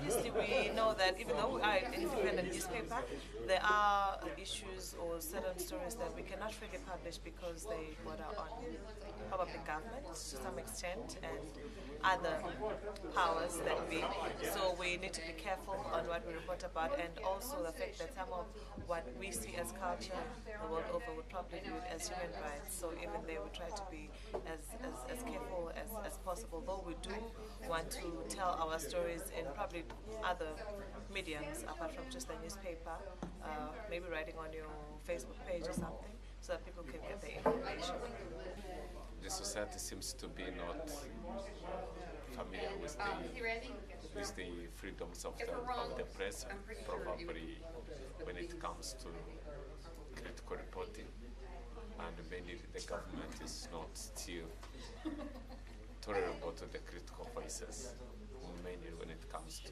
obviously we know that even though we are an independent newspaper, there are issues or certain stories that we cannot really publish because they border on probably government to some extent and other powers that be. So we need to be careful on what we report about, and also the fact that some of what we see as culture the world over would probably view it as human rights. So even there we try to be as careful as possible, though we do want to tell our stories in probably other mediums apart from just the newspaper, maybe writing on your Facebook page or something so that people can get the information. The society seems to be not familiar with the freedoms of the press, probably when it comes to critical reporting, and mainly the government is not still tolerable to the critical voices, mainly when it comes to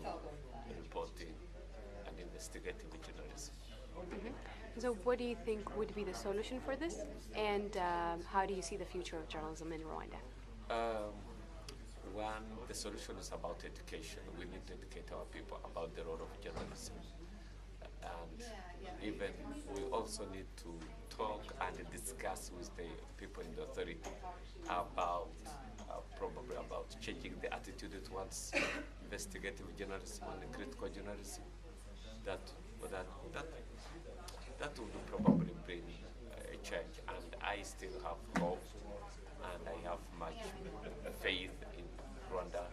reporting and investigative journalism. So what do you think would be the solution for this? And how do you see the future of journalism in Rwanda? One, the solution is about education. We need to educate our people about the role of journalism. And even we also need to talk and discuss with the people in the authority about probably about changing the attitude towards investigative journalism and critical journalism. That would probably bring a change, and I still have hope, and I have much faith in Rwanda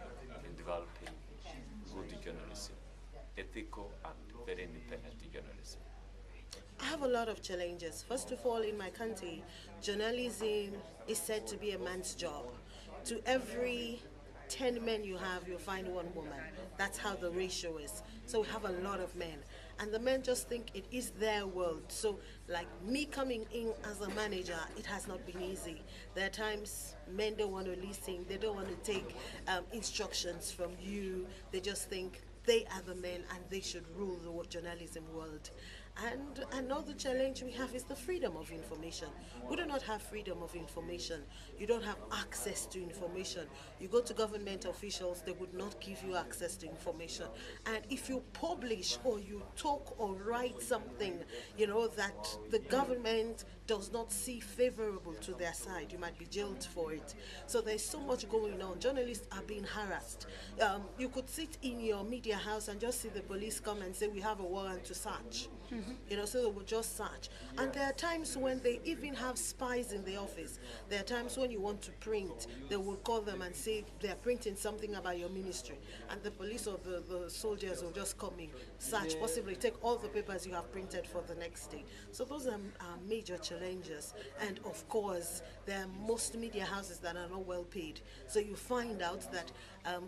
in developing good journalism, ethical and very independent journalism. I have a lot of challenges. First of all, in my country, journalism is said to be a man's job. To every 10 men you have, you'll find one woman. That's how the ratio is. So we have a lot of men. And the men just think it is their world. So like me coming in as a manager, it has not been easy. There are times men don't want to listen. They don't want to take instructions from you. They just think they are the men and they should rule the journalism world. And another challenge we have is the freedom of information. We do not have freedom of information. You don't have access to information. You go to government officials, they would not give you access to information. And if you publish or you talk or write something, that the government does not see favorable to their side, you might be jailed for it. So there's so much going on. Journalists are being harassed. You could sit in your media house and just see the police come and say, we have a warrant to search. So they will just search. And there are times when they even have spies in the office. There are times when you want to print, they will call them and say they're printing something about your ministry. And the police or the soldiers will just come in, search, possibly take all the papers you have printed for the next day. So those are major challenges. And of course, there are most media houses that are not well paid. So you find out that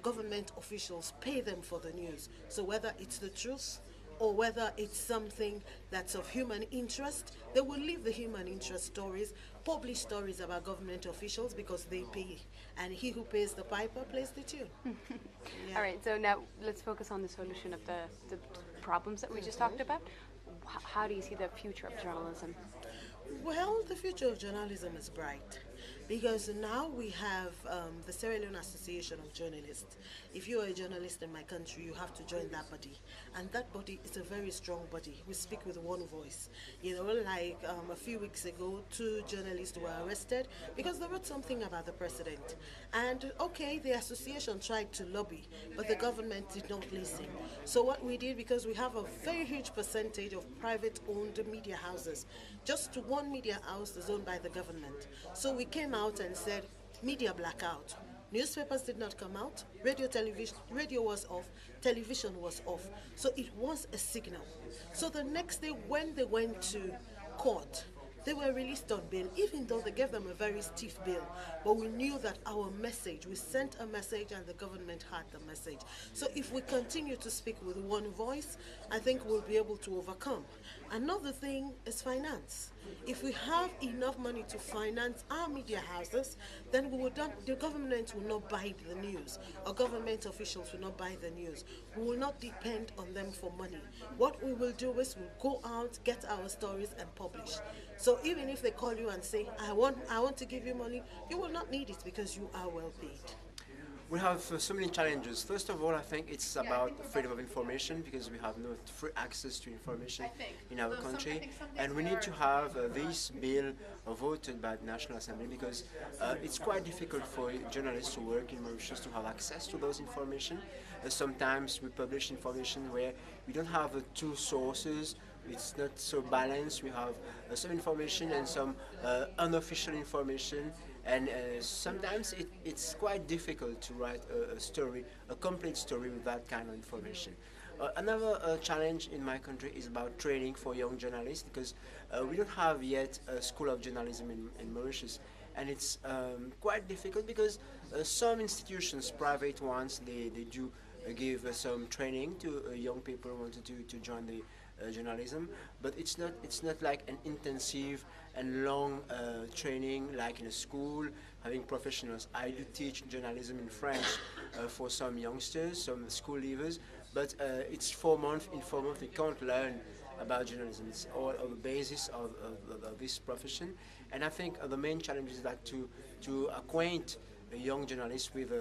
government officials pay them for the news. So whether it's the truth, or whether it's something that's of human interest, they will leave the human interest stories, publish stories about government officials because they pay. And he who pays the piper plays the tune. Yeah. All right, so now let's focus on the solution of the problems that we just talked about. How do you see the future of journalism? Well, the future of journalism is bright because now we have the Sierra Leone Association of Journalists. If you are a journalist in my country, you have to join that body. And that body is a very strong body. We speak with one voice. Like a few weeks ago, 2 journalists were arrested because they wrote something about the president. And okay, the association tried to lobby, but the government did not listen. So what we did, because we have a very huge percentage of private-owned media houses, just one media house is owned by the government. So we came out and said, media blackout. Newspapers did not come out, radio was off, television was off. So it was a signal. So the next day when they went to court, they were released on bail, even though they gave them a very stiff bail. But we knew that our message, we sent a message and the government had the message. So if we continue to speak with one voice, I think we'll be able to overcome. Another thing is finance. If we have enough money to finance our media houses, then the government will not buy the news, or government officials will not buy the news. We will not depend on them for money. What we will do is we'll go out, get our stories and publish. So even if they call you and say, I want to give you money, you will not need it because you are well paid. We have so many challenges. First of all, I think it's about freedom of information because we have no free access to information in our country, and we need to have this bill voted by the National Assembly because it's quite difficult for journalists who work in Mauritius to have access to those information. Sometimes we publish information where we don't have two sources. It's not so balanced. We have some information and some unofficial information, and sometimes it's quite difficult to write a story, a complete story with that kind of information. Another challenge in my country is about training for young journalists because we don't have yet a school of journalism in Mauritius, and it's quite difficult because some institutions, private ones, they do give some training to young people who wanted to join the journalism, but it's not like an intensive and long training like in a school having professionals. I do teach journalism in French for some youngsters, some school leavers, but it's 4 months. In 4 months, they can't learn about journalism. It's all on the basis of this profession, and I think the main challenge is that to acquaint a young journalist with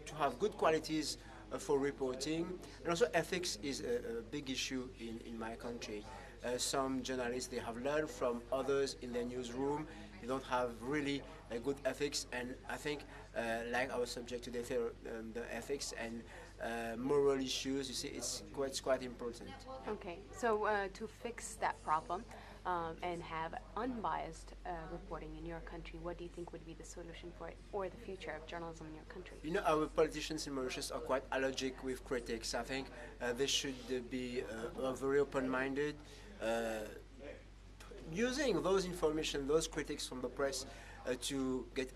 to have good qualities for reporting, and also ethics is a big issue in my country. Some journalists, they have learned from others in their newsroom. They don't have really good ethics, and I think like our subject today, the ethics and moral issues, you see, it's quite important. Okay, so to fix that problem and have unbiased reporting in your country, what do you think would be the solution for it or the future of journalism in your country? You know, our politicians in Mauritius are quite allergic with critics. I think they should be very open-minded, using those information, those critics from the press to get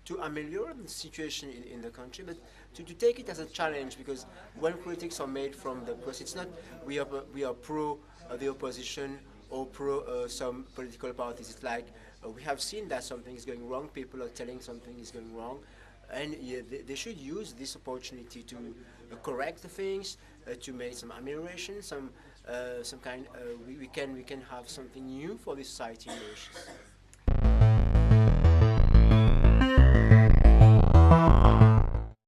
to ameliorate the situation in the country, but to take it as a challenge, because when critics are made from the press, it's not we are pro the opposition or pro some political parties. It's like we have seen that something is going wrong, people are telling something is going wrong, and yeah, they should use this opportunity to correct the things, to make some amelioration, some kind. We can have something new for this society in Mauritius.